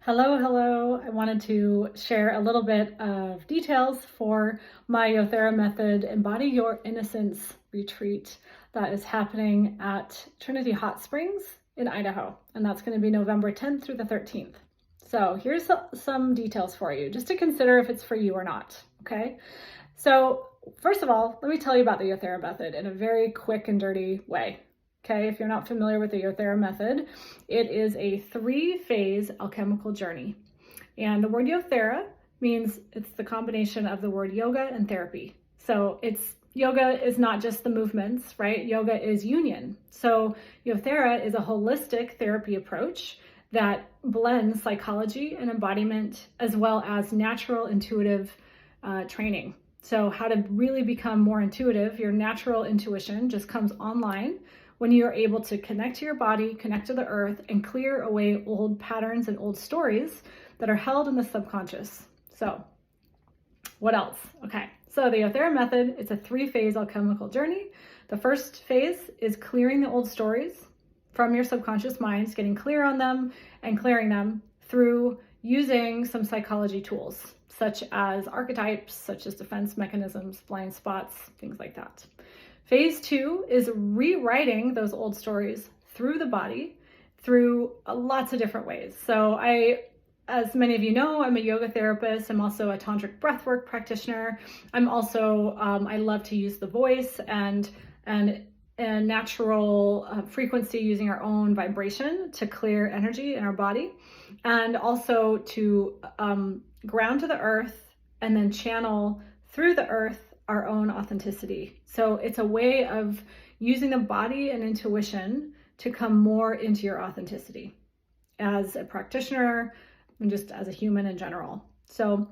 Hello, hello. I wanted to share a little bit of details for my Yothera Method Embody Your Innocence retreat that is happening at Trinity Hot Springs in Idaho. And that's going to be November 10th through the 13th. So here's some details for you, just to consider if it's for you or not, okay? So first of all, let me tell you about the Yothera Method in a very quick and dirty way. Okay, if you're not familiar with the Yothera Method, it is a 3-phase alchemical journey. And the word Yothera means it's the combination of the word yoga and therapy. So yoga is not just the movements, right? Yoga is union. So Yothera is a holistic therapy approach that blends psychology and embodiment as well as natural intuitive training. So how to really become more intuitive, your natural intuition just comes online when you are able to connect to your body, connect to the earth, and clear away old patterns and old stories that are held in the subconscious. So what else? Okay, so the Yothera Method, it's a 3-phase alchemical journey. The first phase is clearing the old stories from your subconscious minds, getting clear on them and clearing them through using some psychology tools, such as archetypes, such as defense mechanisms, blind spots, things like that. Phase 2 is rewriting those old stories through the body, through lots of different ways. So as many of you know, I'm a yoga therapist. I'm also a tantric breathwork practitioner. I'm also, I love to use the voice and natural frequency using our own vibration to clear energy in our body, and also to ground to the earth and then channel through the earth our own authenticity. So it's a way of using the body and intuition to come more into your authenticity as a practitioner and just as a human in general. So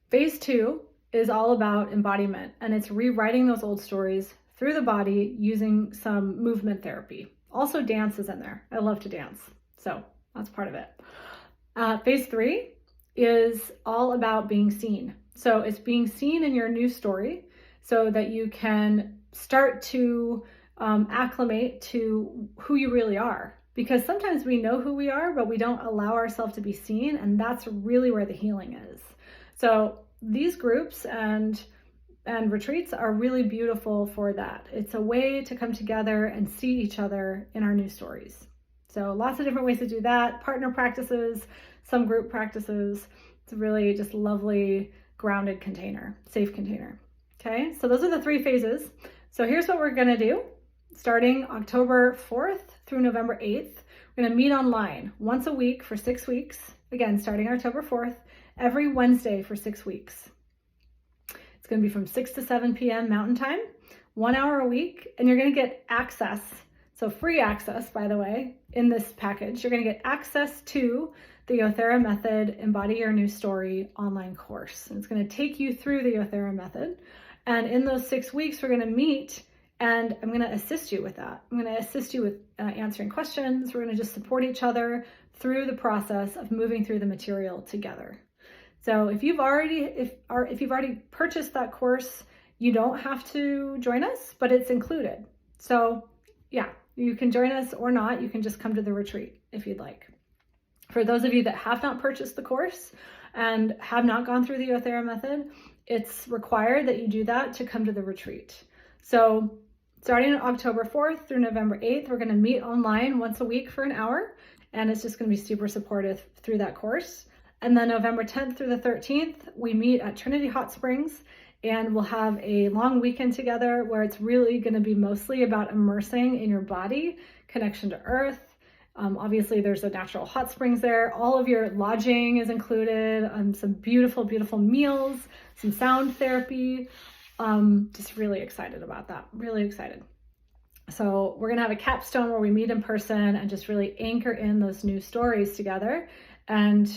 phase 2 is all about embodiment, and it's rewriting those old stories through the body using some movement therapy. Also dance is in there. I love to dance, so that's part of it. Phase 3 is all about being seen. So it's being seen in your new story so that you can start to acclimate to who you really are. Because sometimes we know who we are, but we don't allow ourselves to be seen, and that's really where the healing is. So these groups and retreats are really beautiful for that. It's a way to come together and see each other in our new stories. So lots of different ways to do that. Partner practices, some group practices. It's really just lovely, grounded container, safe container. Okay, so those are the 3 phases. So here's what we're gonna do. Starting October 4th through November 8th, we're gonna meet online once a week for 6 weeks. Again, starting October 4th, every Wednesday for 6 weeks. It's gonna be from 6 to 7 p.m. Mountain Time, 1 hour a week, and you're gonna get access, so free access, by the way, in this package. You're gonna get access to the Yothera Method Embody Your New Story online course. And it's going to take you through the Yothera Method. And in those 6 weeks, we're going to meet, and I'm going to assist you with that. I'm going to assist you with answering questions. We're going to just support each other through the process of moving through the material together. So if you've already purchased that course, you don't have to join us, but it's included. So yeah, you can join us or not. You can just come to the retreat if you'd like. For those of you that have not purchased the course and have not gone through the Yothera Method, it's required that you do that to come to the retreat. So starting on October 4th through November 8th, we're going to meet online once a week for an hour, and it's just going to be super supportive through that course. And then November 10th through the 13th, we meet at Trinity Hot Springs, and we'll have a long weekend together where it's really going to be mostly about immersing in your body, connection to earth. Obviously, there's a natural hot springs there. All of your lodging is included, some beautiful, beautiful meals, some sound therapy. Just really excited about that, really excited. So we're gonna have a capstone where we meet in person and just really anchor in those new stories together. And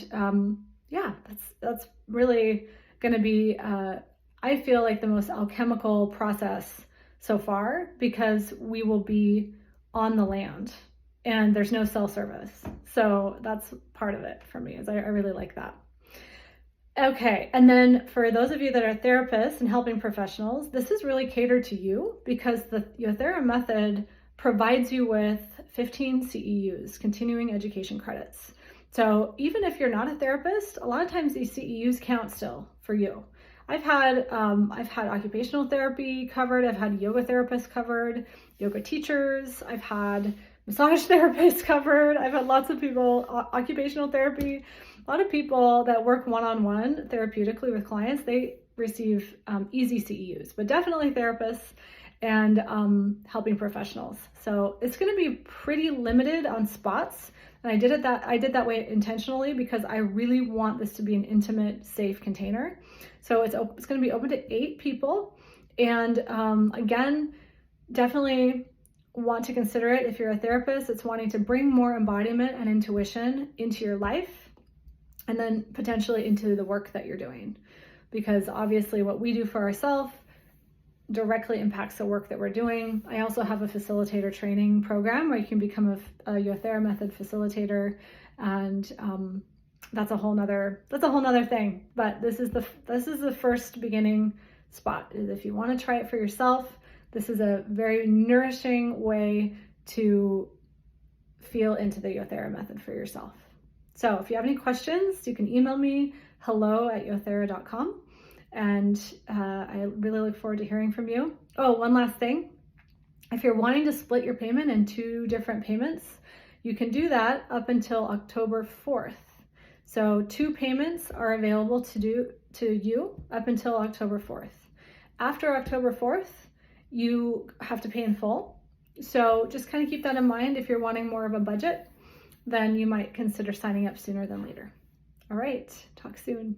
yeah, that's really gonna be, I feel like the most alchemical process so far, because we will be on the land. And there's no cell service. So that's part of it for me, is I really like that. Okay, and then for those of you that are therapists and helping professionals, this is really catered to you because the Yothera Method provides you with 15 CEUs, continuing education credits. So even if you're not a therapist, a lot of times these CEUs count still for you. I've had occupational therapy covered. I've had yoga therapists covered, yoga teachers. I've had massage therapists covered. I've had lots of people, occupational therapy, a lot of people that work one-on-one therapeutically with clients, they receive easy CEUs, but definitely therapists and helping professionals. So it's going to be pretty limited on spots. And I did that way intentionally because I really want this to be an intimate, safe container. So it's going to be open to 8 people. And again, definitely want to consider it if you're a therapist that's wanting to bring more embodiment and intuition into your life, and then potentially into the work that you're doing. Because obviously what we do for ourselves directly impacts the work that we're doing. I also have a facilitator training program where you can become a Yothera Method facilitator, and that's a whole nother thing. But this is the first beginning spot. Is if you want to try it for yourself, this is a very nourishing way to feel into the Yothera Method for yourself. So if you have any questions, you can email me hello@yothera.com. And I really look forward to hearing from you. Oh, one last thing. If you're wanting to split your payment in 2 different payments, you can do that up until October 4th. So 2 payments are available to you up until October 4th. After October 4th, you have to pay in full. So just kind of keep that in mind. If you're wanting more of a budget, then you might consider signing up sooner than later. All right, talk soon.